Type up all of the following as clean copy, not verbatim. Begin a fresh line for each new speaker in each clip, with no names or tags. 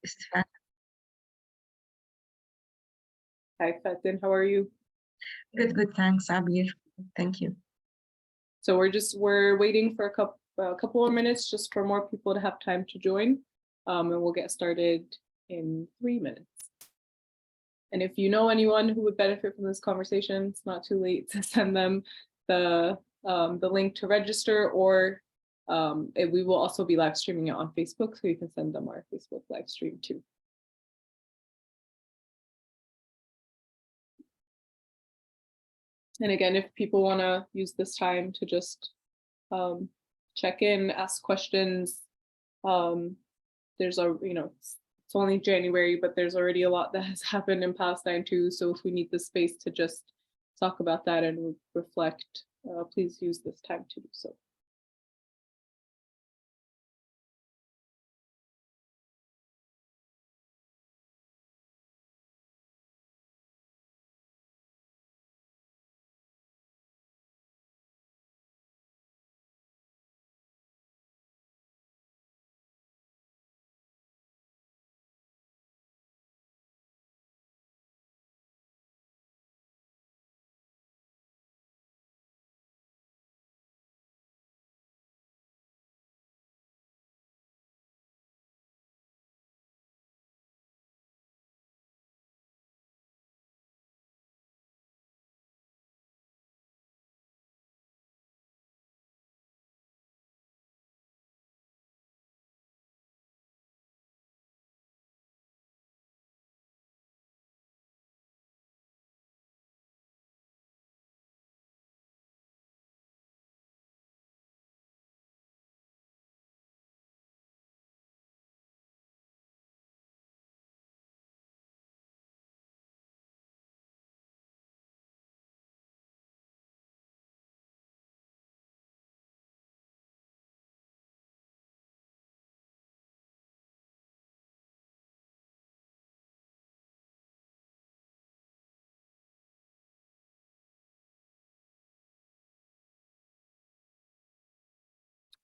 This is fun.
Hi, Fatin, how are you?
Good, thanks, Abir. Thank you.
So we're waiting for a couple of minutes just for more people to have time to join, and we'll get started in 3 minutes. And if you know anyone who would benefit from this conversation, it's not too late to send them the link to register, or we will also be live streaming it on Facebook, so you can send them our Facebook live stream too. And again, if people want to use this time to just check in, ask questions, there's it's only January, but there's already a lot that has happened in Palestine too. So if we need the space to just talk about that and reflect, please use this time to do so.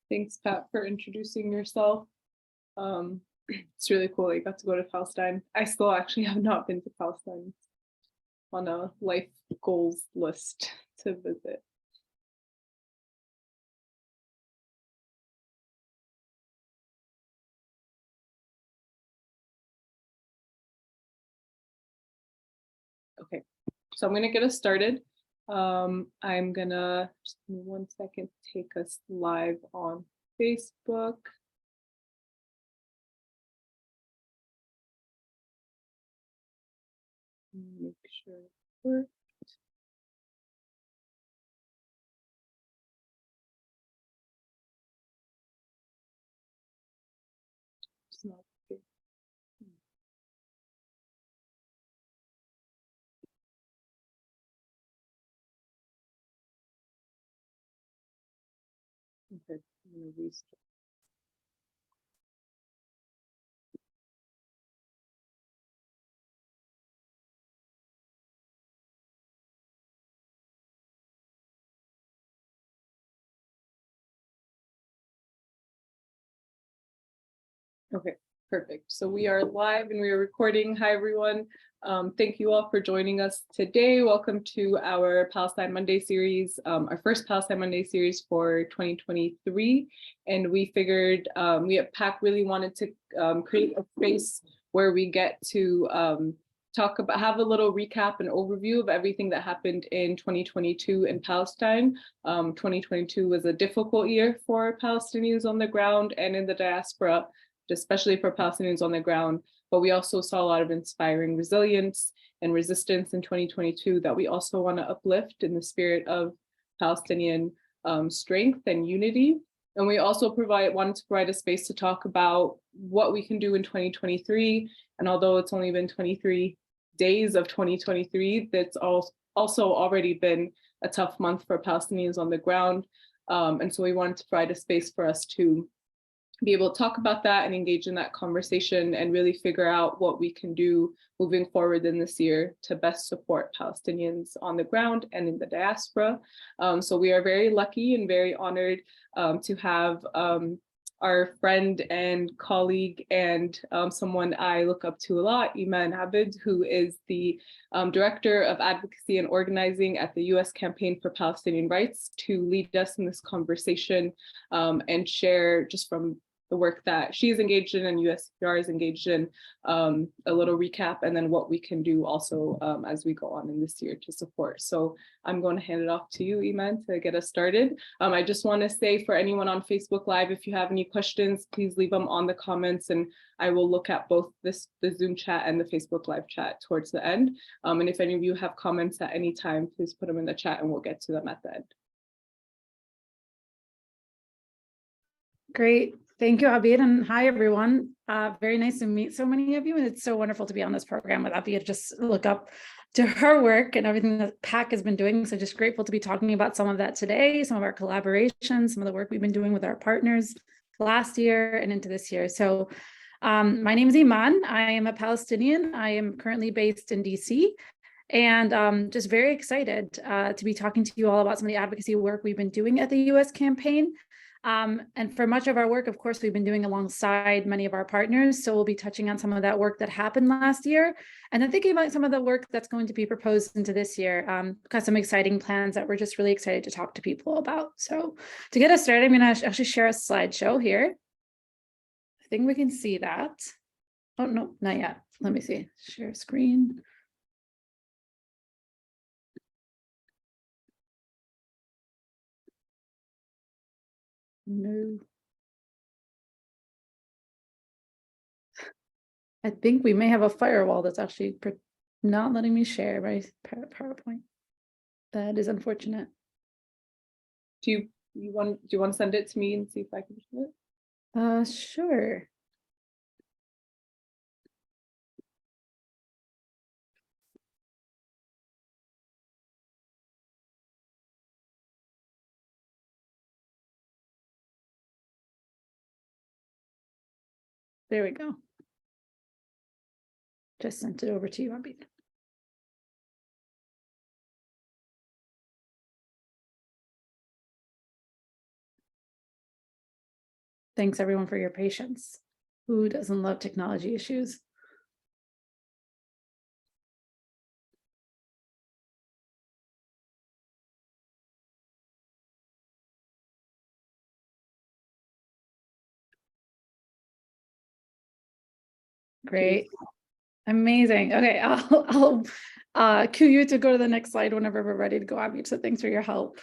Thanks, Pat, for introducing yourself. It's really cool that you got to go to Palestine. I still actually have not been to Palestine. It's on a life goals list to visit. Okay, so I'm going to get us started. I'm gonna just give me 1 second to take us live on Facebook. Make sure it works. It's not good. Okay, I'm gonna restart. Okay, perfect. So we are live and we are recording. Hi, everyone. Thank you all for joining us today. Welcome to our Palestine Monday series, our first Palestine Monday series for 2023. And we figured we at PAC really wanted to create a space where we get to have a little recap and overview of everything that happened in 2022 in Palestine. 2022 was a difficult year for Palestinians on the ground and in the diaspora, especially for Palestinians on the ground, but we also saw a lot of inspiring resilience and resistance in 2022 that we also want to uplift in the spirit of Palestinian strength and unity. And we also wanted to provide a space to talk about what we can do in 2023. And although it's only been 23 days of 2023, that's also already been a tough month for Palestinians on the ground. And so we wanted to provide a space for us to be able to talk about that and engage in that conversation and really figure out what we can do moving forward in this year to best support Palestinians on the ground and in the diaspora. So we are very lucky and very honored to have our friend and colleague and someone I look up to a lot, Iman Abid, who is the Director of Advocacy and Organizing at the U.S. Campaign for Palestinian Rights, to lead us in this conversation and share just from the work that she is engaged in and USPR is engaged in, a little recap, and then what we can do also as we go on in this year to support. So I'm going to hand it off to you, Iman, to get us started. I just want to say, for anyone on Facebook Live, if you have any questions, please leave them on the comments, and I will look at both the Zoom chat and the Facebook Live chat towards the end. And if any of you have comments at any time, please put them in the chat and we'll get to them at the end.
Great. Thank you, Abid, and hi, everyone. Very nice to meet so many of you, and it's so wonderful to be on this program with Abid. Just look up to her work and everything that PAC has been doing. So just grateful to be talking about some of that today, some of our collaborations, some of the work we've been doing with our partners last year and into this year. So my name is Iman. I am a Palestinian. I am currently based in DC. And just very excited to be talking to you all about some of the advocacy work we've been doing at the U.S. campaign. And for much of our work, of course, we've been doing alongside many of our partners. So we'll be touching on some of that work that happened last year, and then thinking about some of the work that's going to be proposed into this year. Got some exciting plans that we're just really excited to talk to people about. So to get us started, I'm going to actually share a slideshow here. I think we can see that. Oh, no, not yet. Let me see. Share screen. No. I think we may have a firewall that's actually not letting me share my PowerPoint. That is unfortunate.
Do you want to send it to me and see if I can do it?
Sure. There we go. Just sent it over to you, Abid. Thanks everyone for your patience. Who doesn't love technology issues? Great. Amazing. Okay, I'll cue you to go to the next slide whenever we're ready to go, Abid. So thanks for your help.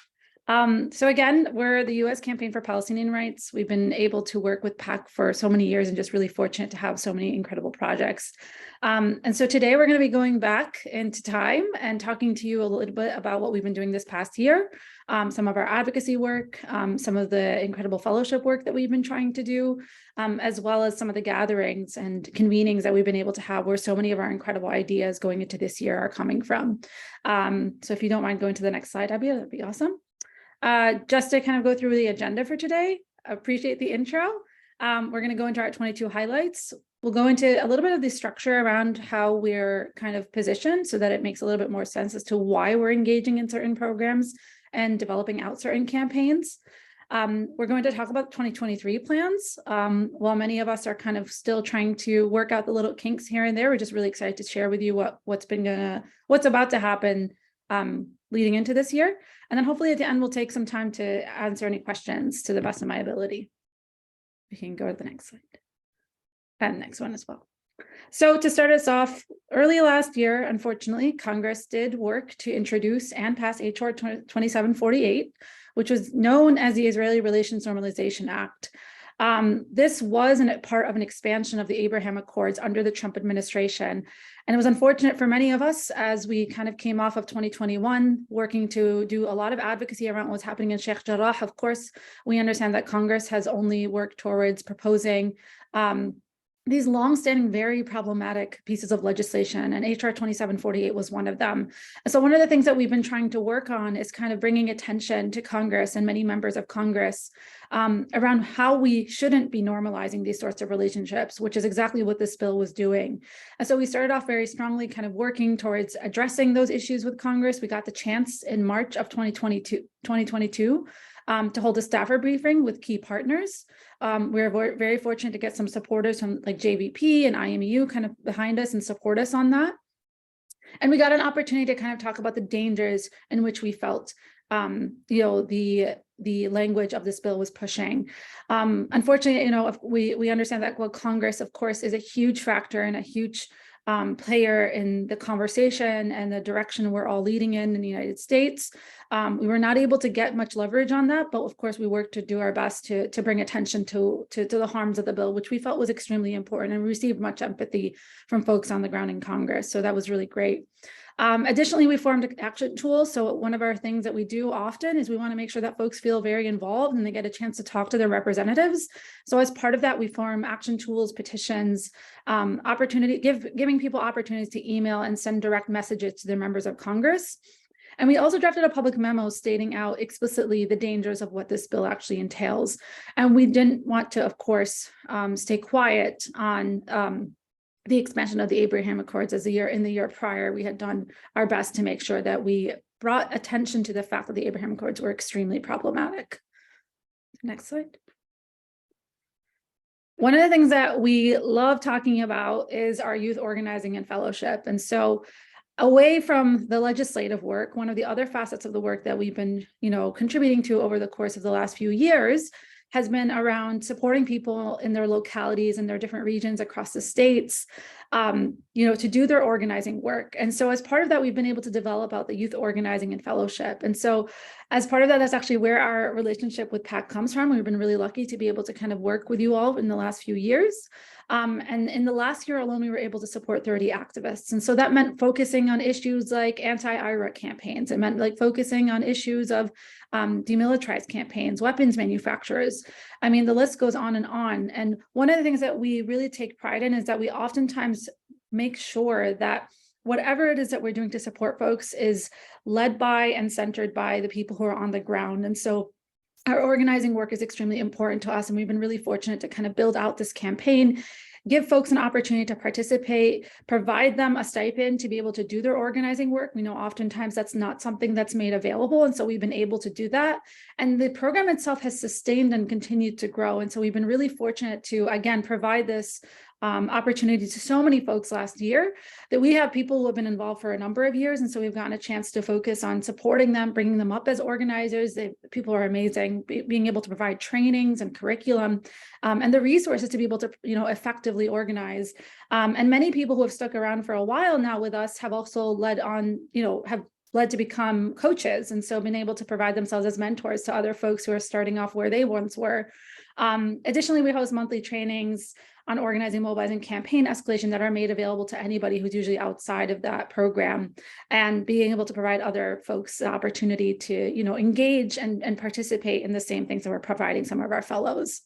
So again, we're the U.S. Campaign for Palestinian Rights. We've been able to work with PAC for so many years and just really fortunate to have so many incredible projects. And so today we're going to be going back into time and talking to you a little bit about what we've been doing this past year, some of our advocacy work, some of the incredible fellowship work that we've been trying to do, as well as some of the gatherings and convenings that we've been able to have where so many of our incredible ideas going into this year are coming from. So if you don't mind going to the next slide, Abby, that'd be awesome. Just to kind of go through the agenda for today, appreciate the intro. We're going to go into our 22 highlights. We'll go into a little bit of the structure around how we're kind of positioned so that it makes a little bit more sense as to why we're engaging in certain programs and developing out certain campaigns. We're going to talk about 2023 plans. While many of us are kind of still trying to work out the little kinks here and there, we're just really excited to share with you what's about to happen leading into this year. And then hopefully at the end, we'll take some time to answer any questions to the best of my ability. We can go to the next slide and next one as well. So to start us off, early last year, unfortunately, Congress did work to introduce and pass HR 2748, which was known as the Israeli Relations Normalization Act. This was part of an expansion of the Abraham Accords under the Trump administration. And it was unfortunate for many of us as we kind of came off of 2021, working to do a lot of advocacy around what's happening in Sheikh Jarrah. Of course, we understand that Congress has only worked towards proposing these longstanding, very problematic pieces of legislation, and HR 2748 was one of them. And so one of the things that we've been trying to work on is kind of bringing attention to Congress and many members of Congress around how we shouldn't be normalizing these sorts of relationships, which is exactly what this bill was doing. And so we started off very strongly kind of working towards addressing those issues with Congress. We got the chance in March of 2022 to hold a staffer briefing with key partners. We're very fortunate to get some supporters from like JVP and IMU kind of behind us and support us on that. And we got an opportunity to kind of talk about the dangers in which we felt, the language of this bill was pushing. Unfortunately, we understand that Congress, of course, is a huge factor and a huge player in the conversation and the direction we're all leading in the United States. We were not able to get much leverage on that, but of course we worked to do our best to bring attention to the harms of the bill, which we felt was extremely important, and we received much empathy from folks on the ground in Congress. So that was really great. Additionally, we formed an action tool. So one of our things that we do often is we want to make sure that folks feel very involved and they get a chance to talk to their representatives. So as part of that, we form action tools, petitions, giving people opportunities to email and send direct messages to their members of Congress. And we also drafted a public memo stating out explicitly the dangers of what this bill actually entails. And we didn't want to, of course, stay quiet on the expansion of the Abraham Accords. As in the year prior, we had done our best to make sure that we brought attention to the fact that the Abraham Accords were extremely problematic. Next slide. One of the things that we love talking about is our youth organizing and fellowship. And so away from the legislative work, one of the other facets of the work that we've been, contributing to over the course of the last few years has been around supporting people in their localities and their different regions across the states, to do their organizing work. And so as part of that, we've been able to develop out the youth organizing and fellowship. And so as part of that, that's actually where our relationship with PAC comes from. We've been really lucky to be able to kind of work with you all in the last few years. And in the last year alone, we were able to support 30 activists. And so that meant focusing on issues like anti-IRA campaigns. It meant like focusing on issues of demilitarized campaigns, weapons manufacturers. I mean, the list goes on. And one of the things that we really take pride in is that we oftentimes make sure that whatever it is that we're doing to support folks is led by and centered by the people who are on the ground. And so our organizing work is extremely important to us, and we've been really fortunate to kind of build out this campaign, give folks an opportunity to participate, provide them a stipend to be able to do their organizing work. We know oftentimes that's not something that's made available, and so we've been able to do that. And the program itself has sustained and continued to grow. And so we've been really fortunate to, again, provide this opportunity to so many folks last year that we have people who have been involved for a number of years. And so we've gotten a chance to focus on supporting them, bringing them up as organizers. People are amazing, being able to provide trainings and curriculum and the resources to be able to, effectively organize. And many people who have stuck around for a while now with us have also led to become coaches. And so been able to provide themselves as mentors to other folks who are starting off where they once were. Additionally, we host monthly trainings on organizing, mobilizing, campaign escalation that are made available to anybody who's usually outside of that program, and being able to provide other folks the opportunity to, engage and participate in the same things that we're providing some of our fellows.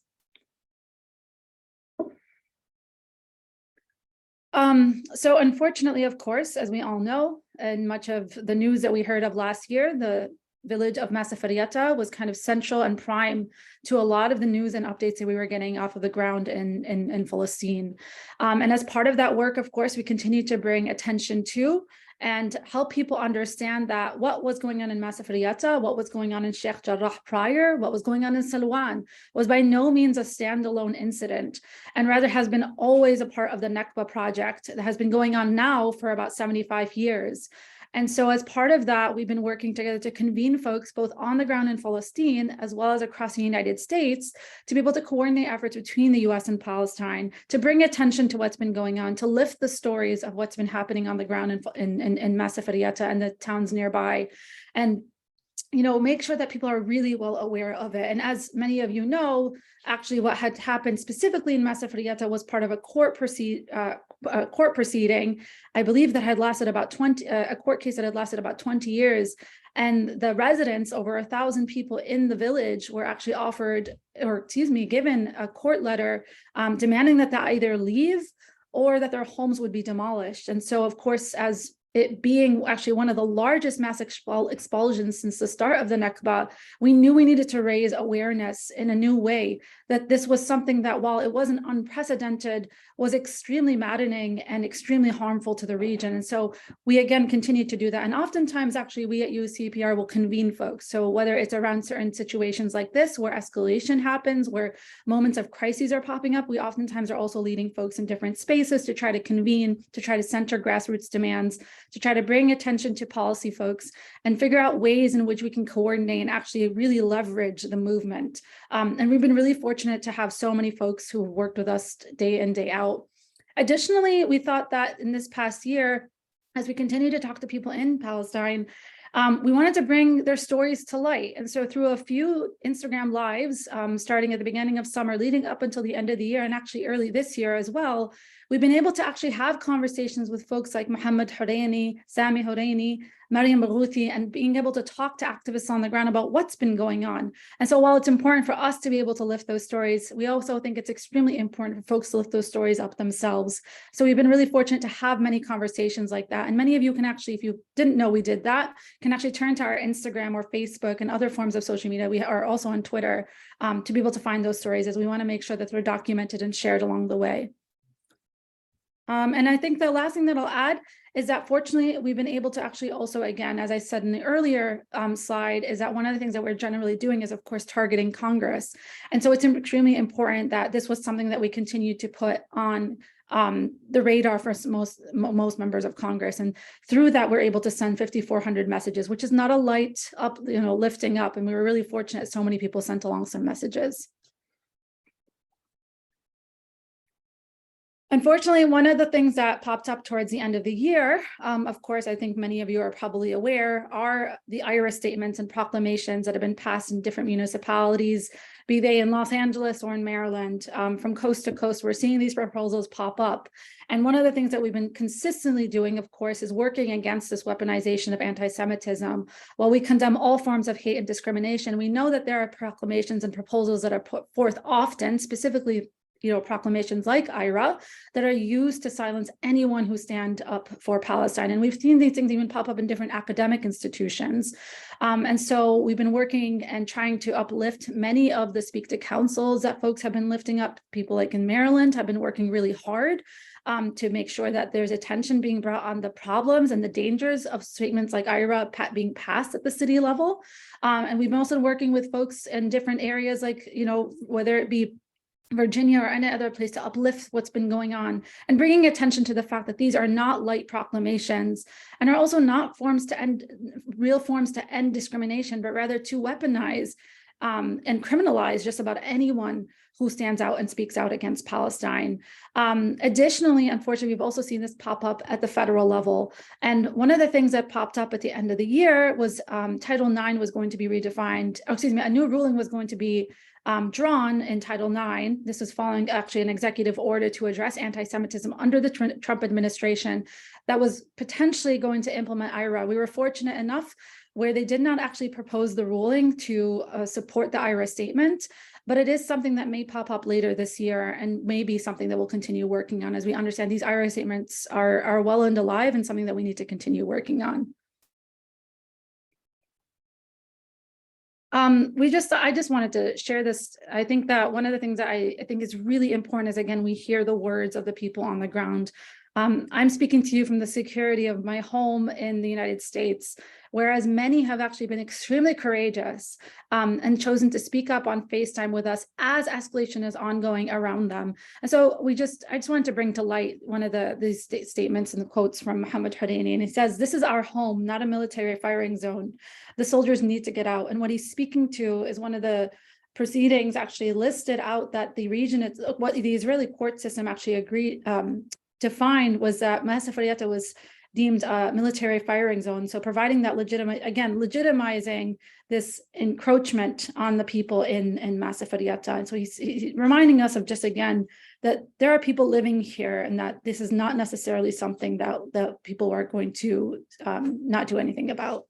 So unfortunately, of course, as we all know, and much of the news that we heard of last year, the village of Masafarieta was kind of central and prime to a lot of the news and updates that we were getting off of the ground in Palestine. And as part of that work, of course, we continue to bring attention to and help people understand that what was going on in Masafarieta, what was going on in Sheikh Jarrah prior, what was going on in Salwan was by no means a standalone incident, and rather has been always a part of the Nakba project that has been going on now for about 75 years. And so as part of that, we've been working together to convene folks both on the ground in Palestine as well as across the United States to be able to coordinate efforts between the US and Palestine, to bring attention to what's been going on, to lift the stories of what's been happening on the ground in Masafarieta and the towns nearby, and make sure that people are really well aware of it. And as many of you know, actually what had happened specifically in Masafarieta was part of a court proceeding, I believe, that had lasted about a court case that had lasted about 20 years. And the residents, over 1,000 people in the village, were actually given a court letter demanding that they either leave or that their homes would be demolished. And so, of course, as it being actually one of the largest mass expulsions since the start of the Nakba, we knew we needed to raise awareness in a new way, that this was something that, while it wasn't unprecedented, was extremely maddening and extremely harmful to the region. And so we again continue to do that. And oftentimes, actually, we at USCPR will convene folks. So whether it's around certain situations like this, where escalation happens, where moments of crises are popping up, we oftentimes are also leading folks in different spaces to try to convene, to try to center grassroots demands, to try to bring attention to policy folks and figure out ways in which we can coordinate and actually really leverage the movement. And we've been really fortunate to have so many folks who have worked with us day in, day out. Additionally, we thought that in this past year, as we continue to talk to people in Palestine, we wanted to bring their stories to light. And so through a few Instagram lives, starting at the beginning of summer, leading up until the end of the year, and actually early this year as well, we've been able to actually have conversations with folks like Mohammed Horeini, Sami Horeini, Mariam Baghouthi, and being able to talk to activists on the ground about what's been going on. And so while it's important for us to be able to lift those stories, we also think it's extremely important for folks to lift those stories up themselves. So we've been really fortunate to have many conversations like that. And many of you can actually, if you didn't know we did that, can actually turn to our Instagram or Facebook and other forms of social media. We are also on Twitter to be able to find those stories, as we want to make sure that they're documented and shared along the way. And I think the last thing that I'll add is that fortunately, we've been able to actually also, again, as I said in the earlier slide, is that one of the things that we're generally doing is, of course, targeting Congress. And so it's extremely important that this was something that we continue to put on the radar for most members of Congress. And through that, we're able to send 5,400 messages, which is not a light up, lifting up. And we were really fortunate so many people sent along some messages. Unfortunately, one of the things that popped up towards the end of the year, of course, I think many of you are probably aware, are the IRA statements and proclamations that have been passed in different municipalities, be they in Los Angeles or in Maryland. From coast to coast, we're seeing these proposals pop up. And one of the things that we've been consistently doing, of course, is working against this weaponization of anti-Semitism. While we condemn all forms of hate and discrimination, we know that there are proclamations and proposals that are put forth often, specifically proclamations like IRA, that are used to silence anyone who stand up for Palestine. And we've seen these things even pop up in different academic institutions. And so we've been working and trying to uplift many of the Speak to Councils that folks have been lifting up. People like in Maryland have been working really hard to make sure that there's attention being brought on the problems and the dangers of statements like IRA being passed at the city level. And we've also been working with folks in different areas, like, whether it be Virginia or any other place, to uplift what's been going on and bringing attention to the fact that these are not light proclamations and are also not real forms to end discrimination, but rather to weaponize and criminalize just about anyone who stands out and speaks out against Palestine. Additionally, unfortunately, we've also seen this pop up at the federal level. And one of the things that popped up at the end of the year was Title IX was going to be redefined. A new ruling was going to be drawn in Title IX. This is following actually an executive order to address anti-Semitism under the Trump administration that was potentially going to implement IRA. We were fortunate enough where they did not actually propose the ruling to support the IRA statement, but it is something that may pop up later this year and may be something that we'll continue working on, as we understand these IRA statements are well and alive and something that we need to continue working on. I just wanted to share this. I think that one of the things that I think is really important is, again, we hear the words of the people on the ground. I'm speaking to you from the security of my home in the United States, whereas many have actually been extremely courageous and chosen to speak up on FaceTime with us as escalation is ongoing around them. And so I just wanted to bring to light one of these statements and the quotes from Mohammed Horeini, and he says, "This is our home, not a military firing zone. The soldiers need to get out." And what he's speaking to is one of the proceedings actually listed out that the region, what the Israeli court system actually defined was that Ma'aseh Fariata was deemed a military firing zone. So providing that legitimizing this encroachment on the people in Ma'aseh Fariata. And so he's reminding us of just, again, that there are people living here and that this is not necessarily something that people are going to not do anything about.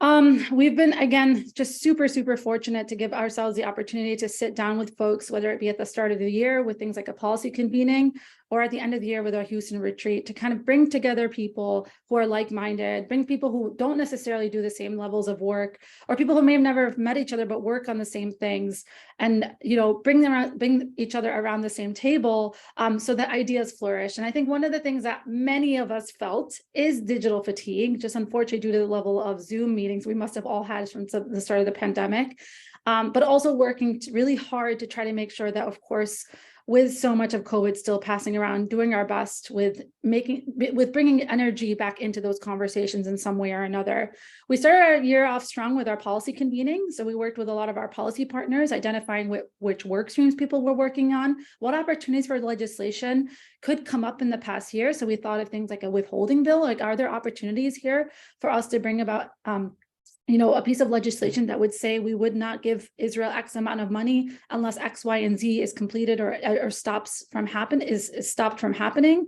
We've been, again, just super, super fortunate to give ourselves the opportunity to sit down with folks, whether it be at the start of the year with things like a policy convening, or at the end of the year with our Houston retreat, to kind of bring together people who are like-minded, bring people who don't necessarily do the same levels of work, or people who may have never met each other but work on the same things, and bring each other around the same table, so that ideas flourish. And I think one of the things that many of us felt is digital fatigue, just unfortunately due to the level of Zoom meetings we must have all had from the start of the pandemic, but also working really hard to try to make sure that, of course, with so much of COVID still passing around, doing our best with bringing energy back into those conversations in some way or another. We started our year off strong with our policy convening. So we worked with a lot of our policy partners, identifying which work streams people were working on, what opportunities for legislation could come up in the past year. So we thought of things like a withholding bill, like, are there opportunities here for us to bring about a piece of legislation that would say we would not give Israel X amount of money unless X, Y, and Z is completed or stopped from happening.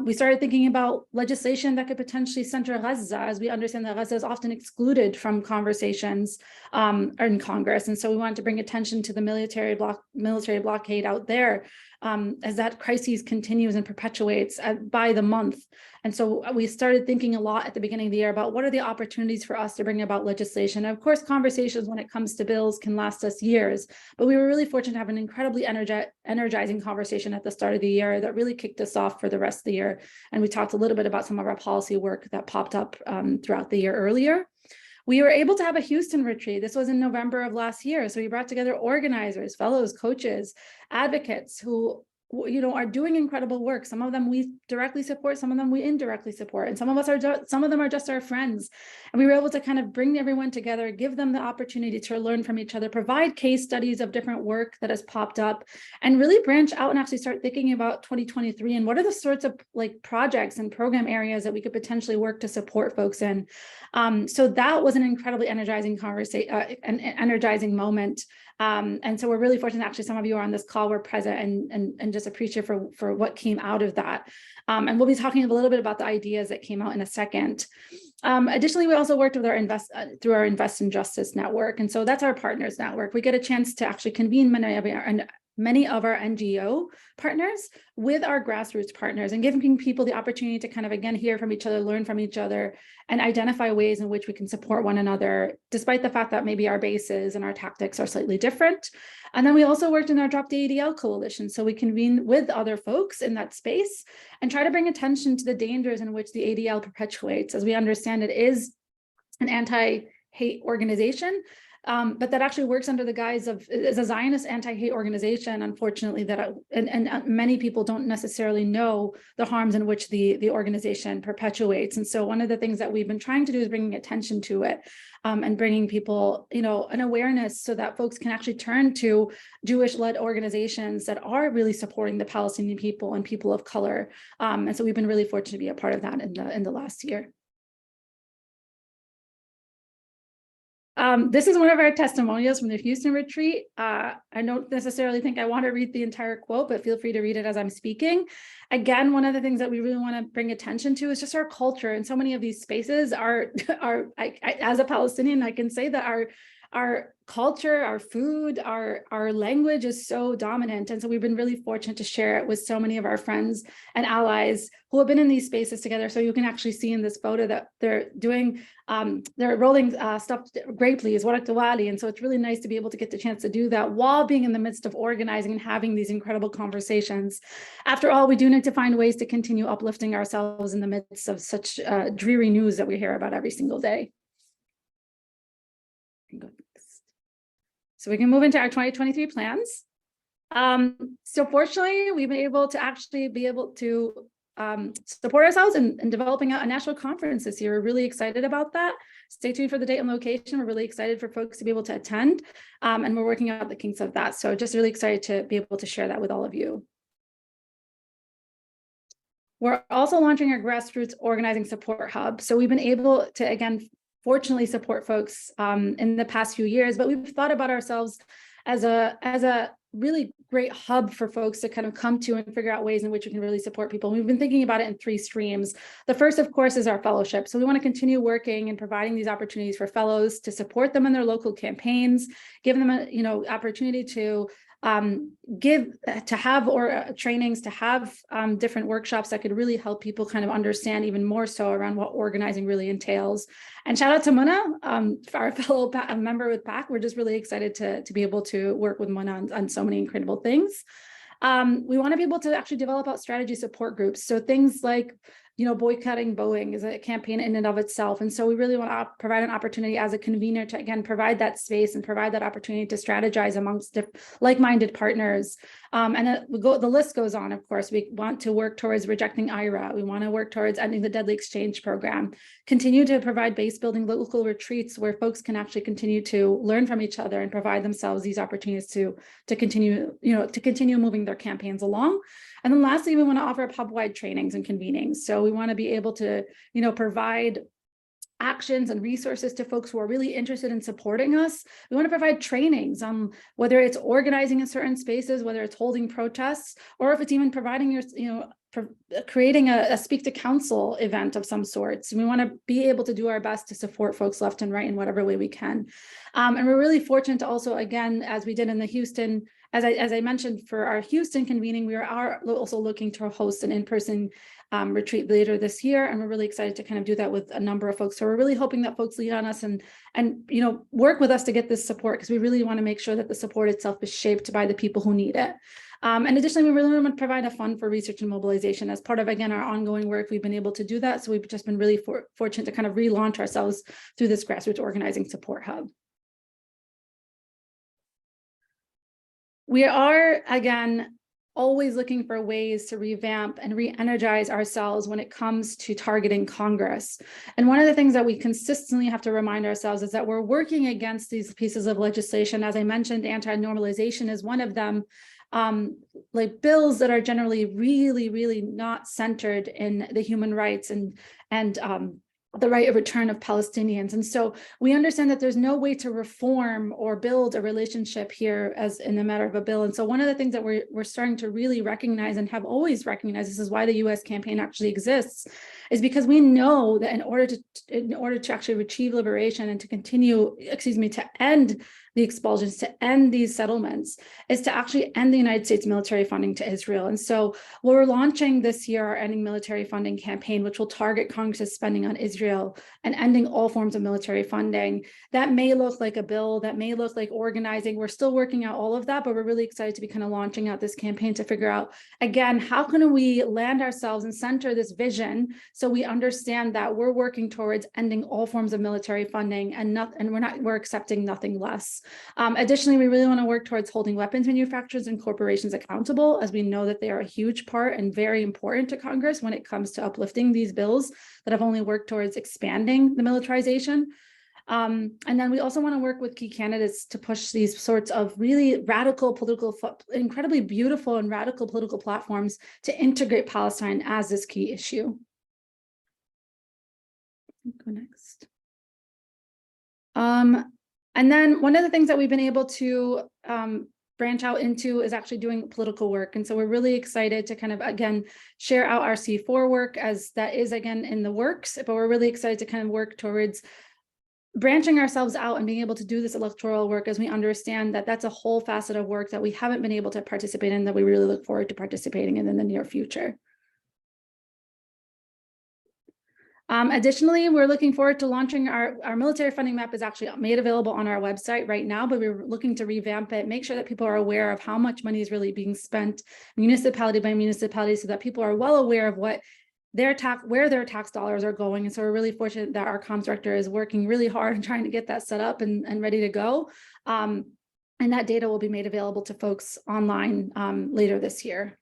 We started thinking about legislation that could potentially center Gaza, as we understand that Gaza is often excluded from conversations in Congress. And so we wanted to bring attention to the military blockade out there, as that crisis continues and perpetuates by the month. And so we started thinking a lot at the beginning of the year about what are the opportunities for us to bring about legislation. And of course, conversations when it comes to bills can last us years, but we were really fortunate to have an incredibly energizing conversation at the start of the year that really kicked us off for the rest of the year. And we talked a little bit about some of our policy work that popped up throughout the year earlier. We were able to have a Houston retreat. This was in November of last year. So we brought together organizers, fellows, coaches, advocates who are doing incredible work. Some of them we directly support, some of them we indirectly support, and some of them are just our friends. And we were able to kind of bring everyone together, give them the opportunity to learn from each other, provide case studies of different work that has popped up, and really branch out and actually start thinking about 2023 and what are the sorts of projects and program areas that we could potentially work to support folks in. So that was an incredibly energizing an energizing moment. And so we're really fortunate, actually, some of you are on this call, were present and just appreciate for what came out of that. And we'll be talking a little bit about the ideas that came out in a second. Additionally, we also worked with through our Invest in Justice network. And so that's our partners network. We get a chance to actually convene many of our NGO partners with our grassroots partners, and giving people the opportunity to kind of, again, hear from each other, learn from each other, and identify ways in which we can support one another, despite the fact that maybe our bases and our tactics are slightly different. And then we also worked in our Drop the ADL coalition. So we convene with other folks in that space and try to bring attention to the dangers in which the ADL perpetuates. As we understand, it is an anti-hate organization, but that actually works under the guise of is a Zionist anti-hate organization, unfortunately, and many people don't necessarily know the harms in which the organization perpetuates. And so one of the things that we've been trying to do is bringing attention to it, and bringing people, an awareness so that folks can actually turn to Jewish-led organizations that are really supporting the Palestinian people and people of color. And so we've been really fortunate to be a part of that in the last year. This is one of our testimonials from the Houston retreat. I don't necessarily think I want to read the entire quote, but feel free to read it as I'm speaking. Again, one of the things that we really want to bring attention to is just our culture. And so many of these spaces as a Palestinian, I can say that our culture, our food, our language is so dominant. And so we've been really fortunate to share it with so many of our friends and allies who have been in these spaces together. So you can actually see in this photo that they're doing, they're rolling stuffed grape leaves, warak tawali. And so it's really nice to be able to get the chance to do that while being in the midst of organizing and having these incredible conversations. After all, we do need to find ways to continue uplifting ourselves in the midst of such dreary news that we hear about every single day. So we can move into our 2023 plans. So fortunately, we've been able to support ourselves in developing a national conference this year. We're really excited about that. Stay tuned for the date and location. We're really excited for folks to be able to attend, and we're working out the kinks of that. So just really excited to be able to share that with all of you. We're also launching our grassroots organizing support hub. So we've been able to, again, fortunately support folks in the past few years, but we've thought about ourselves as a really great hub for folks to kind of come to and figure out ways in which we can really support people. We've been thinking about it in 3 streams. The first, of course, is our fellowship. So we want to continue working and providing these opportunities for fellows to support them in their local campaigns, give them a opportunity to trainings, to have different workshops that could really help people kind of understand even more so around what organizing really entails. And shout out to Muna, our fellow member with PAC. We're just really excited to be able to work with Muna on so many incredible things. We want to be able to actually develop out strategy support groups. So things like, boycotting Boeing is a campaign in and of itself. And so we really want to provide an opportunity as a convener to, again, provide that space and provide that opportunity to strategize amongst like-minded partners. And the list goes on, of course. We want to work towards rejecting IRA. We want to work towards ending the deadly exchange program, continue to provide base building local retreats where folks can actually continue to learn from each other and provide themselves these opportunities to continue moving their campaigns along. And then lastly, we want to offer pub-wide trainings and convenings. So we want to be able to, provide actions and resources to folks who are really interested in supporting us. We want to provide trainings on whether it's organizing in certain spaces, whether it's holding protests, or if it's even providing creating a speak to council event of some sorts. We want to be able to do our best to support folks left and right in whatever way we can. And we're really fortunate to also, again, as we did in the Houston, as I mentioned, for our Houston convening, we are also looking to host an in-person retreat later this year, and we're really excited to kind of do that with a number of folks. So we're really hoping that folks lean on us and work with us to get this support, because we really want to make sure that the support itself is shaped by the people who need it. And additionally, we really want to provide a fund for research and mobilization as part of, again, our ongoing work. We've been able to do that. So we've just been really fortunate to kind of relaunch ourselves through this grassroots organizing support hub. We are, again, always looking for ways to revamp and re-energize ourselves when it comes to targeting Congress. And one of the things that we consistently have to remind ourselves is that we're working against these pieces of legislation. As I mentioned, anti-normalization is one of them. Like bills that are generally really, really not centered in the human rights and the right of return of Palestinians. And so we understand that there's no way to reform or build a relationship here as in a matter of a bill. And so one of the things that we're starting to really recognize and have always recognized, this is why the US campaign actually exists, is because we know that in order to actually achieve liberation and to to end the expulsions, to end these settlements, is to actually end the United States military funding to Israel. And so we're launching this year our Ending Military Funding campaign, which will target Congress's spending on Israel and ending all forms of military funding. That may look like a bill, that may look like organizing. We're still working out all of that, but we're really excited to be kind of launching out this campaign to figure out, again, how can we land ourselves and center this vision so we understand that we're working towards ending all forms of military funding and we're accepting nothing less. Additionally, we really want to work towards holding weapons manufacturers and corporations accountable, as we know that they are a huge part and very important to Congress when it comes to uplifting these bills that have only worked towards expanding the militarization. And then we also want to work with key candidates to push these sorts of really radical incredibly beautiful and radical political platforms to integrate Palestine as this key issue. Go next. And then one of the things that we've been able to branch out into is actually doing political work. And so we're really excited to kind of, again, share out our C4 work, as that is, again, in the works, but we're really excited to kind of work towards branching ourselves out and being able to do this electoral work, as we understand that that's a whole facet of work that we haven't been able to participate in, that we really look forward to participating in the near future. Additionally, we're looking forward to launching our military funding map. Is actually made available on our website right now, but we're looking to revamp it, make sure that people are aware of how much money is really being spent municipality by municipality, so that people are well aware of what where their tax dollars are going. And so we're really fortunate that our comms director is working really hard and trying to get that set up and ready to go. And that data will be made available to folks online later this year.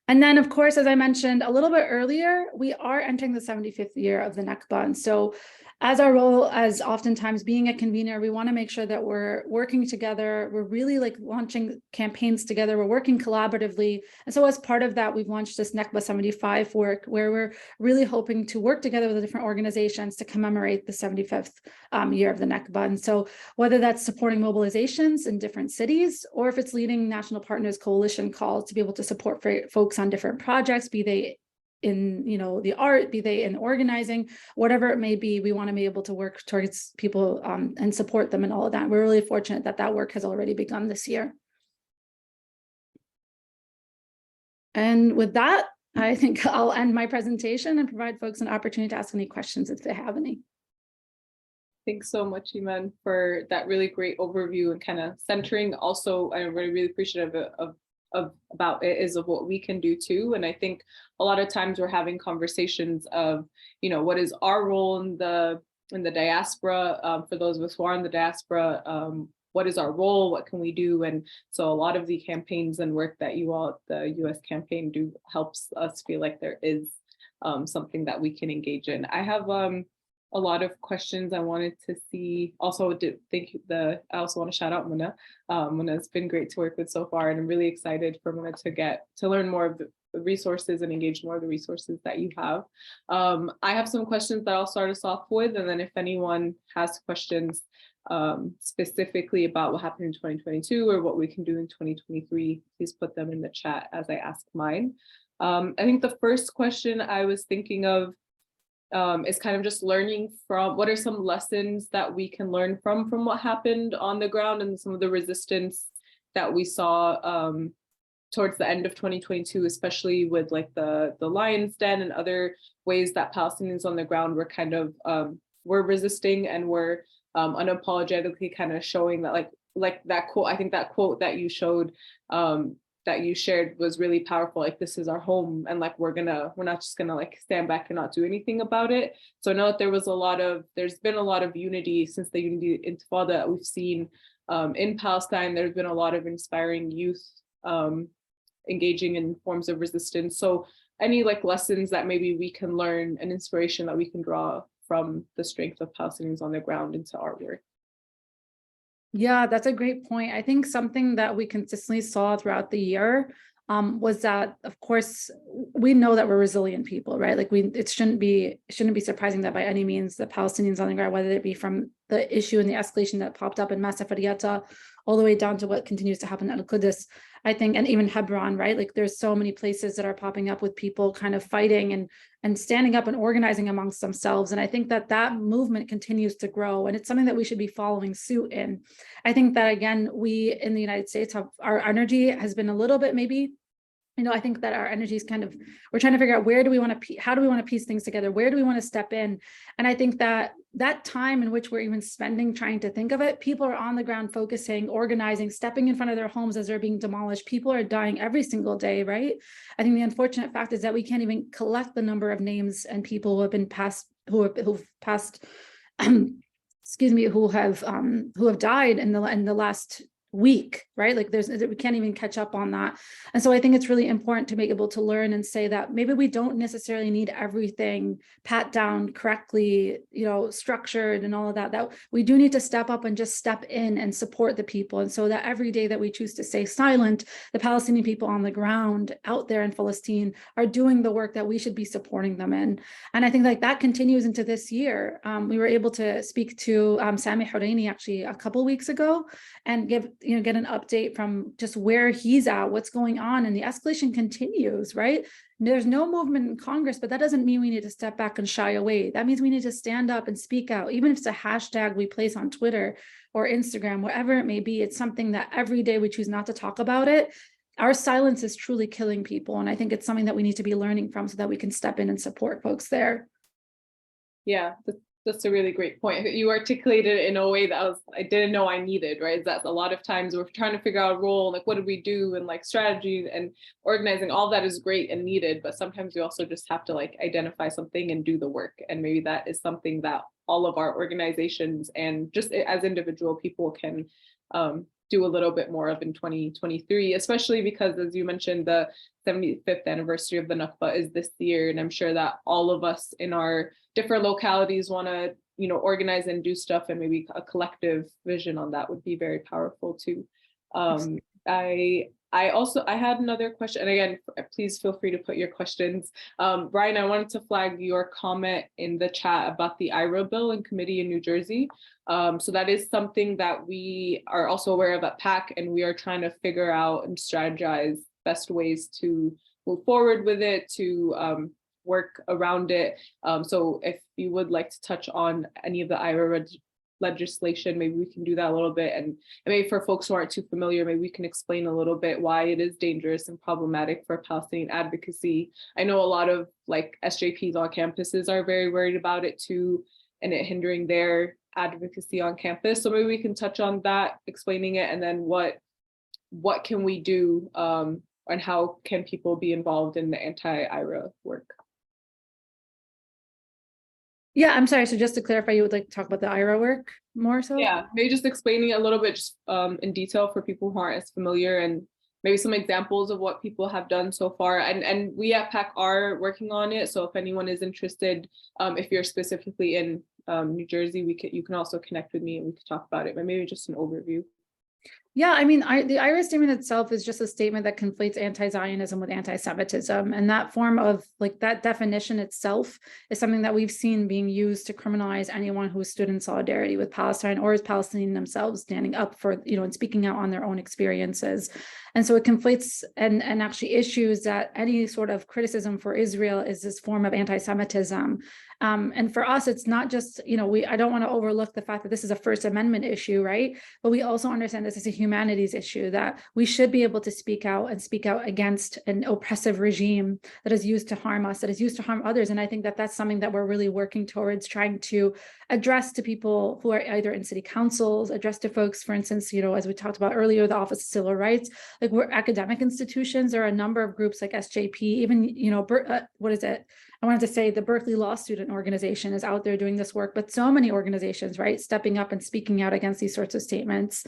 And then, of course, as I mentioned a little bit earlier, we are entering the 75th year of the Nakba. And so as our role as oftentimes being a convener, we want to make sure that we're working together. We're really like launching campaigns together. We're working collaboratively. And so as part of that, we've launched this NECBA 75 work where we're really hoping to work together with the different organizations to commemorate the 75th year of the NECBA. And so whether that's supporting mobilizations in different cities, or if it's leading National Partners Coalition calls to be able to support folks on different projects, be they in the art, be they in organizing, whatever it may be, we want to be able to work towards people and support them and all of that. We're really fortunate that that work has already begun this year. And with that, I think I'll end my presentation and provide folks an opportunity to ask any questions if they have any.
Thanks so much, Iman, for that really great overview and kind of centering. Also, I'm really appreciative about it is of what we can do too. And I think a lot of times we're having conversations of, what is our role in the diaspora, for those of us who are in the diaspora, what is our role, what can we do? And so a lot of the campaigns and work that you all, the US campaign, do helps us feel like there is something that we can engage in. I have a lot of questions I wanted to see. Also, I also want to shout out Muna. Muna's been great to work with so far, and I'm really excited for Muna to learn more of the resources and engage more of the resources that you have. I have some questions that I'll start us off with, and then if anyone has questions specifically about what happened in 2022 or what we can do in 2023, please put them in the chat as I ask mine. I think the first question I was thinking of is kind of just learning from what are some lessons that we can learn from what happened on the ground and some of the resistance that we saw towards the end of 2022, especially with like the Lion's Den and other ways that Palestinians on the ground were kind of were resisting and were unapologetically kind of showing that like that quote. I think that quote that you showed that you shared was really powerful. Like, this is our home, and like we're not just gonna like stand back and not do anything about it. So I know that there's been a lot of unity since the Unity Intifada that we've seen in Palestine. There's been a lot of inspiring youth engaging in forms of resistance. So any like lessons that maybe we can learn and inspiration that we can draw from the strength of Palestinians on the ground into our work.
Yeah, that's a great point. I think something that we consistently saw throughout the year was that, of course, we know that we're resilient people, right? Like it shouldn't be surprising that by any means the Palestinians on the ground, whether it be from the issue and the escalation that popped up in Masafariata, all the way down to what continues to happen at Al-Quds, I think, and even Hebron, right? Like there's so many places that are popping up with people kind of fighting and standing up and organizing amongst themselves. And I think that movement continues to grow, and it's something that we should be following suit in. I think that, again, we in the United States our energy has been a little bit maybe, I think that our energy is we're trying to figure out how do we want to piece things together? Where do we want to step in? And I think that time in which we're even spending trying to think of it, people are on the ground focusing, organizing, stepping in front of their homes as they're being demolished. People are dying every single day, right? I think the unfortunate fact is that we can't even collect the number of names and people who have passed, excuse me, who have died in the last week, right? Like we can't even catch up on that. And so I think it's really important to be able to learn and say that maybe we don't necessarily need everything pat down correctly, structured and all of that, that we do need to step up and just step in and support the people. And so that every day that we choose to stay silent, the Palestinian people on the ground out there in Palestine are doing the work that we should be supporting them in. And I think like that continues into this year. We were able to speak to Sami Horaini actually a couple of weeks ago and get an update from just where he's at, what's going on, and the escalation continues, right? There's no movement in Congress, but that doesn't mean we need to step back and shy away. That means we need to stand up and speak out, even if it's a hashtag we place on Twitter or Instagram, wherever it may be. It's something that every day we choose not to talk about it. Our silence is truly killing people, and I think it's something that we need to be learning from so that we can step in and support folks there.
Yeah, that's a really great point. You articulated it in a way that I didn't know I needed, right? That's a lot of times we're trying to figure out a role, like what do we do, and like strategy and organizing, all that is great and needed, but sometimes we also just have to like identify something and do the work. And maybe that is something that all of our organizations and just as individual people can do a little bit more of in 2023, especially because, as you mentioned, the 75th anniversary of the Nakba is this year. And I'm sure that all of us in our different localities want to, organize and do stuff, and maybe a collective vision on that would be very powerful too. I had another question, and again, please feel free to put your questions. Brian, I wanted to flag your comment in the chat about the IRA bill in committee in New Jersey. So that is something that we are also aware of at PAC, and we are trying to figure out and strategize best ways to move forward with it, to work around it. So if you would like to touch on any of the IRA legislation, maybe we can do that a little bit. And maybe for folks who aren't too familiar, maybe we can explain a little bit why it is dangerous and problematic for Palestinian advocacy. I know a lot of SJPs on campuses are very worried about it too, and it hindering their advocacy on campus. So maybe we can touch on that, explaining it, and then what can we do, and how can people be involved in the anti-IRA work?
Yeah, I'm sorry. So just to clarify, you would like to talk about the IRA work more so?
Yeah, maybe just explaining it a little bit just in detail for people who aren't as familiar, and maybe some examples of what people have done so far. And we at PAC are working on it. So if anyone is interested, if you're specifically in New Jersey, you can also connect with me and we could talk about it, but maybe just an overview.
Yeah, I mean, the IRA statement itself is just a statement that conflates anti-Zionism with anti-Semitism. And that form of that definition itself is something that we've seen being used to criminalize anyone who stood in solidarity with Palestine or is Palestinian themselves, standing up for, and speaking out on their own experiences. And so it conflates and actually issues that any sort of criticism for Israel is this form of anti-Semitism. And for us, it's not just, I don't want to overlook the fact that this is a First Amendment issue, right? But we also understand this is a humanities issue, that we should be able to speak out against an oppressive regime that is used to harm us, that is used to harm others. And I think that that's something that we're really working towards trying to address to people who are either in city councils, address to folks, for instance, as we talked about earlier, the Office of Civil Rights, we're academic institutions. There are a number of groups like SJP, even, what is it? I wanted to say the Berkeley Law Student Organization is out there doing this work, but so many organizations, right, stepping up and speaking out against these sorts of statements.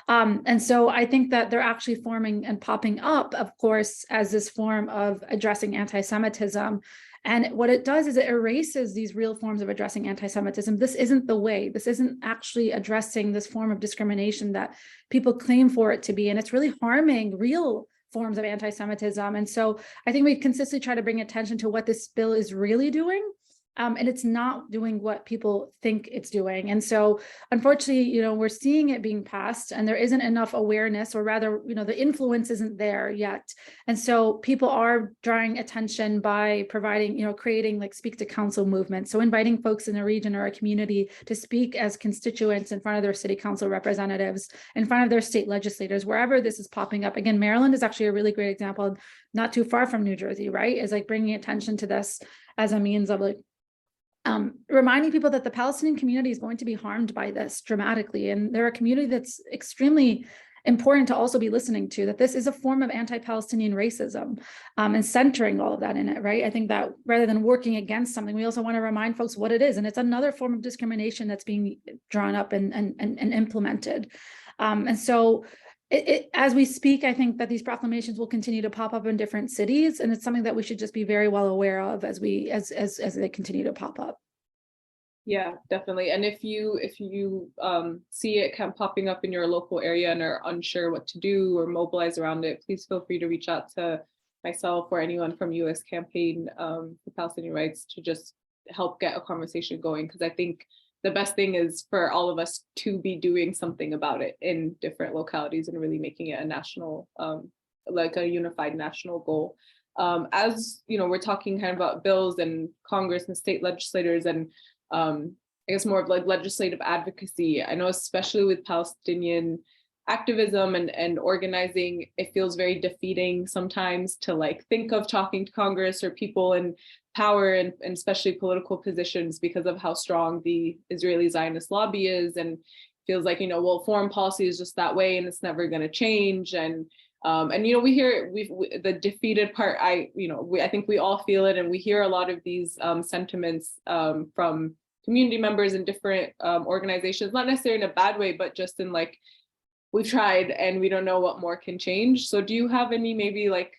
And so I think that they're actually forming and popping up, of course, as this form of addressing anti-Semitism. And what it does is it erases these real forms of addressing anti-Semitism. This isn't the way. This isn't actually addressing this form of discrimination that people claim for it to be. And it's really harming real forms of anti-Semitism. And so I think we consistently try to bring attention to what this bill is really doing. And it's not doing what people think it's doing. And so unfortunately, we're seeing it being passed and there isn't enough awareness, or rather, the influence isn't there yet. And so people are drawing attention by providing, creating speak to council movements. So inviting folks in the region or a community to speak as constituents in front of their city council representatives, in front of their state legislators, wherever this is popping up. Again, Maryland is actually a really great example, not too far from New Jersey, right? Is bringing attention to this as a means of reminding people that the Palestinian community is going to be harmed by this dramatically. And they're a community that's extremely important to also be listening to, that this is a form of anti-Palestinian racism, and centering all of that in it, right? I think that rather than working against something, we also want to remind folks what it is. And it's another form of discrimination that's being drawn up and implemented. And so as we speak, I think that these proclamations will continue to pop up in different cities, and it's something that we should just be very well aware of as they continue to pop up.
Yeah, definitely. And if you see it popping up in your local area and are unsure what to do or mobilize around it, please feel free to reach out to myself or anyone from U.S. Campaign for Palestinian Rights to just help get a conversation going, because I think the best thing is for all of us to be doing something about it in different localities and really making it a national, a unified national goal. As we're talking kind of about bills and Congress and state legislators and I guess more of legislative advocacy. I know especially with Palestinian activism and organizing, it feels very defeating sometimes to think of talking to Congress or people in power and especially political positions because of how strong the Israeli Zionist lobby is, and feels like, well, foreign policy is just that way and it's never going to change. And we hear the defeated part. I think we all feel it, and we hear a lot of these sentiments from community members in different organizations, not necessarily in a bad way, but just in we've tried and we don't know what more can change. So do you have any maybe like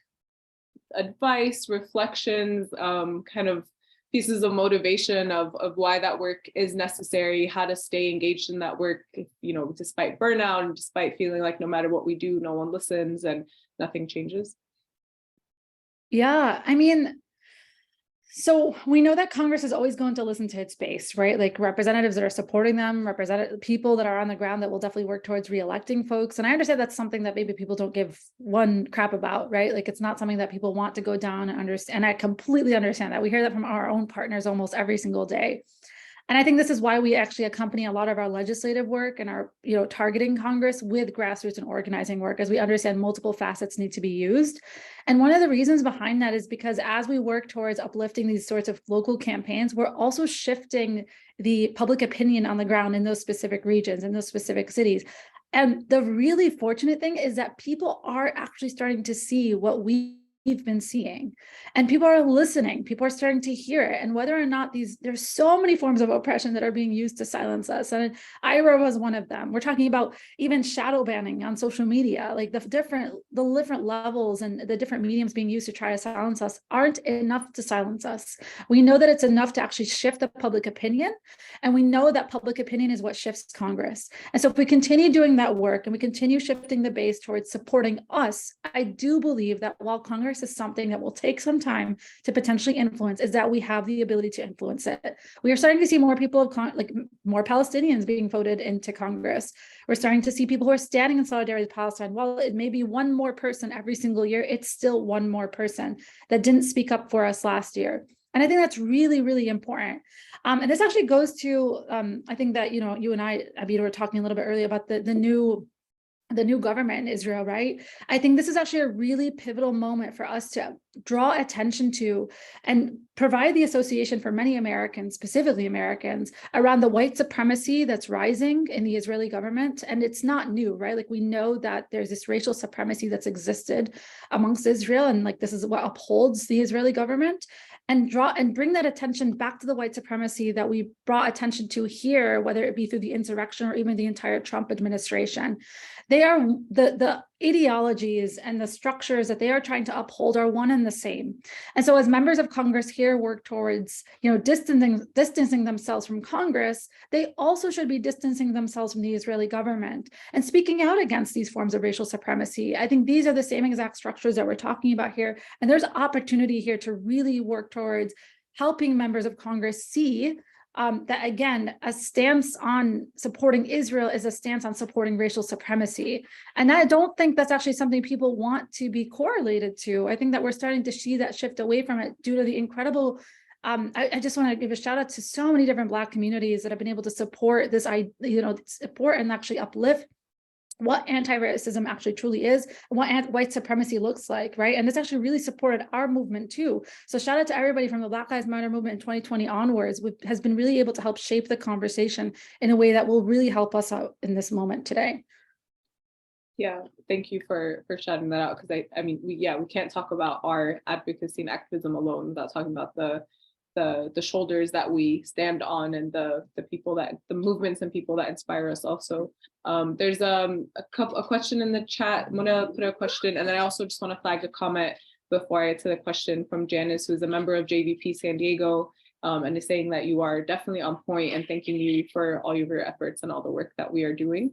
advice, reflections, kind of pieces of motivation of why that work is necessary, how to stay engaged in that work, despite burnout and despite feeling like no matter what we do, no one listens and nothing changes?
Yeah, I mean, so we know that Congress is always going to listen to its base, right? Like representatives that are supporting them, people that are on the ground that will definitely work towards re-electing folks. And I understand that's something that maybe people don't give one crap about, right? Like it's not something that people want to go down and understand. And I completely understand that. We hear that from our own partners almost every single day. And I think this is why we actually accompany a lot of our legislative work and our, targeting Congress with grassroots and organizing work, as we understand multiple facets need to be used. And one of the reasons behind that is because as we work towards uplifting these sorts of local campaigns, we're also shifting the public opinion on the ground in those specific regions, in those specific cities. And the really fortunate thing is that people are actually starting to see what we've been seeing, and people are listening, people are starting to hear it. And whether or not there's so many forms of oppression that are being used to silence us, and IRA was one of them. We're talking about even shadow banning on social media, like the different levels and the different mediums being used to try to silence us aren't enough to silence us. We know that it's enough to actually shift the public opinion, and we know that public opinion is what shifts Congress. And so if we continue doing that work and we continue shifting the base towards supporting us, I do believe that while Congress is something that will take some time to potentially influence, is that we have the ability to influence it. We are starting to see more people more Palestinians being voted into Congress. We're starting to see people who are standing in solidarity with Palestine. While it may be one more person every single year, it's still one more person that didn't speak up for us last year. And I think that's really, really important. And this actually goes to, I think that, you and I, Abida, were talking a little bit earlier about the new government in Israel, right? I think this is actually a really pivotal moment for us to draw attention to and provide the association for many Americans, specifically Americans, around the white supremacy that's rising in the Israeli government. And it's not new, right? Like we know that there's this racial supremacy that's existed amongst Israel, and like this is what upholds the Israeli government. And bring that attention back to the white supremacy that we brought attention to here, whether it be through the insurrection or even the entire Trump administration. They are the ideologies and the structures that they are trying to uphold are one and the same. And so as members of Congress here work towards, distancing themselves from Congress, they also should be distancing themselves from the Israeli government and speaking out against these forms of racial supremacy. I think these are the same exact structures that we're talking about here. And there's opportunity here to really work towards helping members of Congress see that, again, a stance on supporting Israel is a stance on supporting racial supremacy. And I don't think that's actually something people want to be correlated to. I think that we're starting to see that shift away from it due to the incredible, I just want to give a shout out to so many different Black communities that have been able to support this, support and actually uplift what anti-racism actually truly is, and what white supremacy looks like, right? And this actually really supported our movement too. So shout out to everybody from the Black Lives Matter movement in 2020 onwards, which has been really able to help shape the conversation in a way that will really help us out in this moment today.
Yeah, thank you for shouting that out, because we can't talk about our advocacy and activism alone without talking about the shoulders that we stand on and the movements and people that inspire us also. There's a question in the chat. I'm gonna put a question, and then I also just want to flag a comment before I get to the question from Janice, who's a member of JVP San Diego, and is saying that you are definitely on point and thanking you for all of your efforts and all the work that we are doing.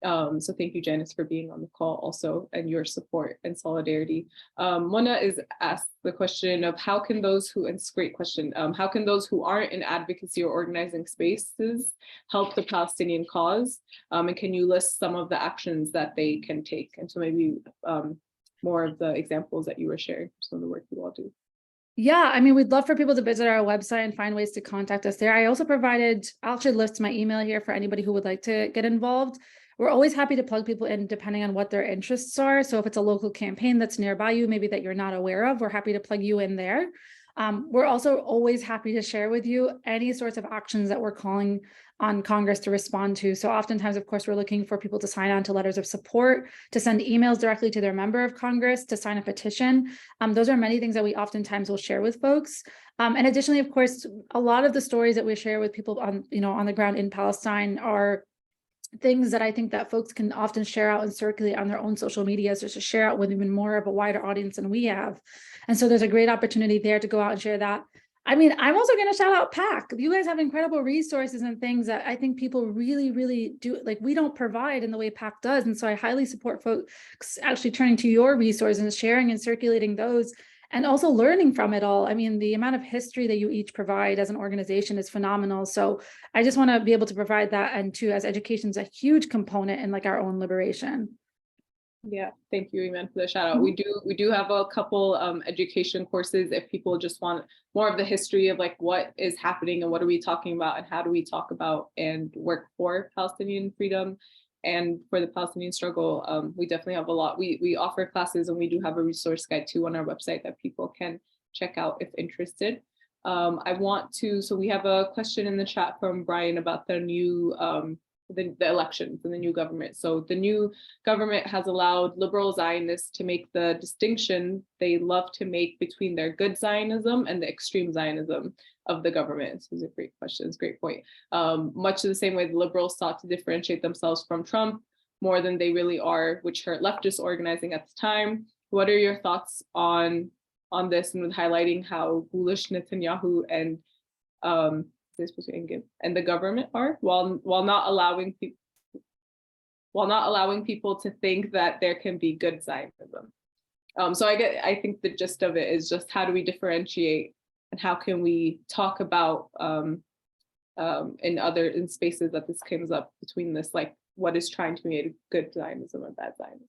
So thank you, Janice, for being on the call also, and your support and solidarity. Mona is asked the question of how can those who, and it's a great question, how can those who aren't in advocacy or organizing spaces help the Palestinian cause? And can you list some of the actions that they can take? And so maybe more of the examples that you were sharing, some of the work you all do.
Yeah, we'd love for people to visit our website and find ways to contact us there. I also I'll actually list my email here for anybody who would like to get involved. We're always happy to plug people in depending on what their interests are. So if it's a local campaign that's nearby you, maybe that you're not aware of, we're happy to plug you in there. We're also always happy to share with you any sorts of actions that we're calling on Congress to respond to. So oftentimes, of course, we're looking for people to sign on to letters of support, to send emails directly to their member of Congress, to sign a petition. Those are many things that we oftentimes will share with folks. And additionally, of course, a lot of the stories that we share with people on the ground in Palestine are things that I think that folks can often share out and circulate on their own social medias, just to share out with even more of a wider audience than we have. And so there's a great opportunity there to go out and share that. I mean, I'm also going to shout out PAC. You guys have incredible resources and things that I think people really, really do. Like, we don't provide in the way PAC does. And so I highly support folks actually turning to your resources and sharing and circulating those, and also learning from it all. I mean, the amount of history that you each provide as an organization is phenomenal. So I just want to be able to provide that. And too, as education is a huge component in like our own liberation.
Yeah, thank you, Iman, for the shout out. We do have a couple education courses if people just want more of the history of like what is happening and what are we talking about and how do we talk about and work for Palestinian freedom and for the Palestinian struggle. We definitely have a lot. We offer classes, and we do have a resource guide too on our website that people can check out if interested. So we have a question in the chat from Brian about the new the elections and the new government. So the new government has allowed liberal Zionists to make the distinction they love to make between their good Zionism and the extreme Zionism of the government. This is a great question, it's a great point. Much of the same way the liberals sought to differentiate themselves from Trump more than they really are, which hurt leftist organizing at the time. What are your thoughts on this, and with highlighting how foolish Netanyahu and the government are, while not allowing people to think that there can be good Zionism. So I think the gist of it is just how do we differentiate, and how can we talk about in spaces that this comes up between this, like what is trying to be made good Zionism and bad Zionism.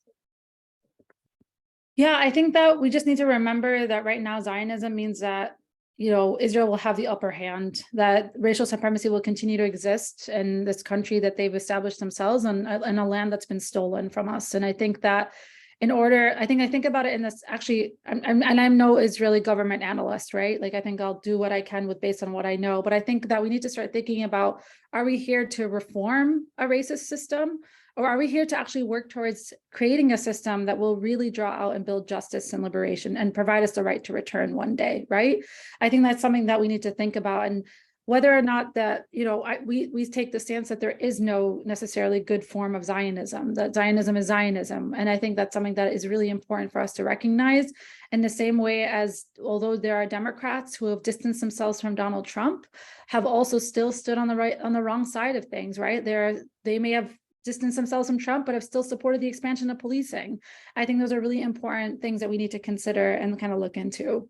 Yeah, I think that we just need to remember that right now Zionism means that, you know, Israel will have the upper hand, that racial supremacy will continue to exist in this country that they've established themselves on a land that's been stolen from us. And I think that I think about it in this, actually, I'm no Israeli government analyst, right? Like, I think I'll do what I can based on what I know, but I think that we need to start thinking about, are we here to reform a racist system? Or are we here to actually work towards creating a system that will really draw out and build justice and liberation and provide us the right to return one day, right? I think that's something that we need to think about. And whether or not that, you know, we take the stance that there is no necessarily good form of Zionism, that Zionism is Zionism. And I think that's something that is really important for us to recognize, in the same way as, although there are Democrats who have distanced themselves from Donald Trump, have also still stood on the wrong side of things, right? They may have distanced themselves from Trump, but have still supported the expansion of policing. I think those are really important things that we need to consider and kind of look into.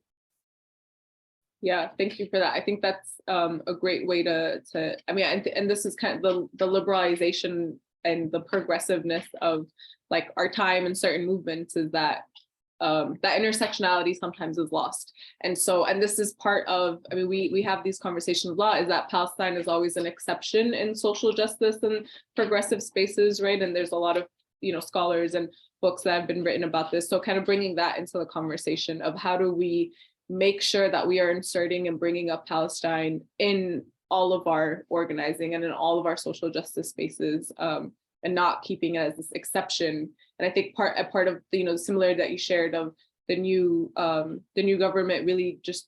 Yeah, thank you for that. I think that's a great way to I mean, and this is kind of the liberalization and the progressiveness of like our time and certain movements, is that that intersectionality sometimes is lost. And this is part of, I mean, we have these conversations a lot, is that Palestine is always an exception in social justice and progressive spaces, right? And there's a lot of, you know, scholars and books that have been written about this. So kind of bringing that into the conversation of how do we make sure that we are inserting and bringing up Palestine in all of our organizing and in all of our social justice spaces, and not keeping it as this exception. And I think part of the, you know, similar that you shared of the new government really just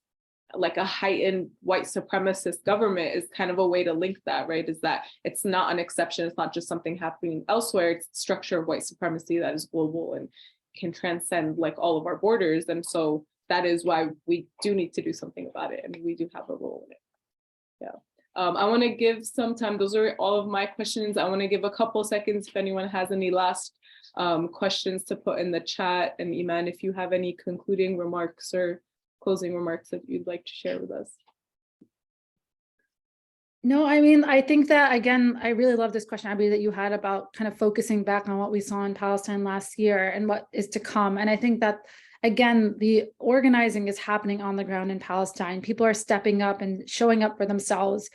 like a heightened white supremacist government is kind of a way to link that, right? Is that it's not an exception, it's not just something happening elsewhere, it's the structure of white supremacy that is global and can transcend like all of our borders. And so that is why we do need to do something about it, and we do have a role in it. Yeah. I want to give some time. Those are all of my questions. I want to give a couple seconds if anyone has any last questions to put in the chat. And Iman, if you have any concluding remarks or closing remarks that you'd like to share with us.
No, I mean, I think that, again, I really love this question, Abby, that you had about kind of focusing back on what we saw in Palestine last year and what is to come. And I think that, again, the organizing is happening on the ground in Palestine. People are stepping up and showing up for themselves.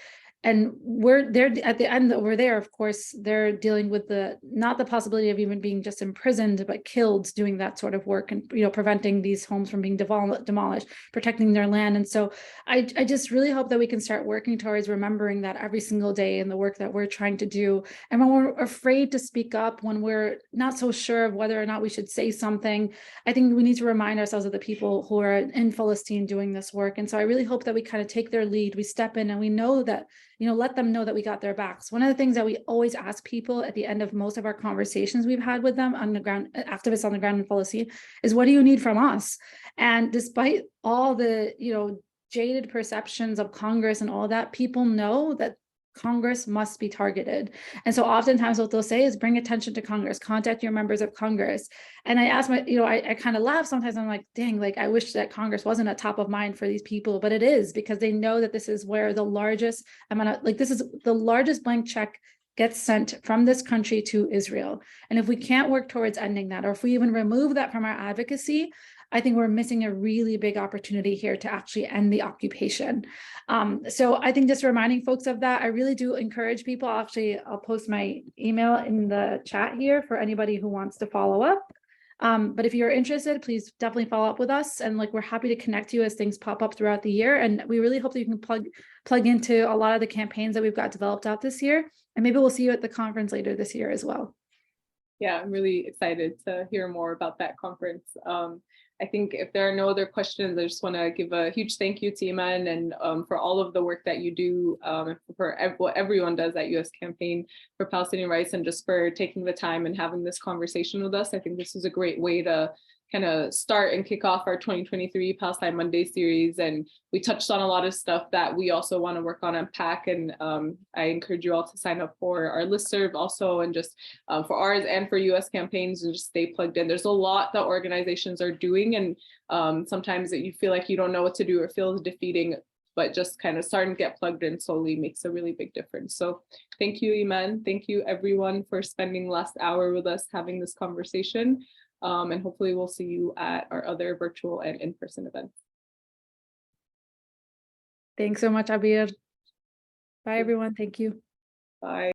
And we're there at the end over there, of course, they're dealing with not the possibility of even being just imprisoned, but killed doing that sort of work, and, you know, preventing these homes from being demolished, protecting their land. And so I just really hope that we can start working towards remembering that every single day in the work that we're trying to do. And when we're afraid to speak up, when we're not so sure of whether or not we should say something, I think we need to remind ourselves of the people who are in Palestine doing this work. And so I really hope that we kind of take their lead, we step in, and we know that let them know that we got their backs. One of the things that we always ask people at the end of most of our conversations we've had with them on the ground, activists on the ground in Palestine, is what do you need from us? And despite all the, jaded perceptions of Congress and all that, people know that Congress must be targeted. And so oftentimes what they'll say is bring attention to Congress, contact your members of Congress. And I ask I kind of laugh sometimes. I'm like, dang, like I wish that Congress wasn't a top of mind for these people, but it is, because they know that this is where the largest this is the largest blank check gets sent from this country to Israel. And if we can't work towards ending that, or if we even remove that from our advocacy, I think we're missing a really big opportunity here to actually end the occupation. So I think just reminding folks of that, I really do encourage people. I'll post my email in the chat here for anybody who wants to follow up. But if you're interested, please definitely follow up with us. And we're happy to connect you as things pop up throughout the year. And we really hope that you can plug into a lot of the campaigns that we've got developed out this year. And maybe we'll see you at the conference later this year as well.
Yeah, I'm really excited to hear more about that conference. I think if there are no other questions, I just want to give a huge thank you to Iman and for all of the work that you do, for what everyone does at U.S. Campaign for Palestinian Rights, and just for taking the time and having this conversation with us. I think this is a great way to kind of start and kick off our 2023 Palestine Monday series. And we touched on a lot of stuff that we also want to work on unpack. And I encourage you all to sign up for our listserv also, and just for ours and for US campaigns, and just stay plugged in. There's a lot that organizations are doing, and sometimes that you feel like you don't know what to do or feels defeating, but just kind of starting to get plugged in slowly makes a really big difference. So thank you, Iman. Thank you everyone for spending last hour with us having this conversation. And hopefully we'll see you at our other virtual and in-person events.
Thanks so much, Abir. Bye, everyone. Thank you.
Bye.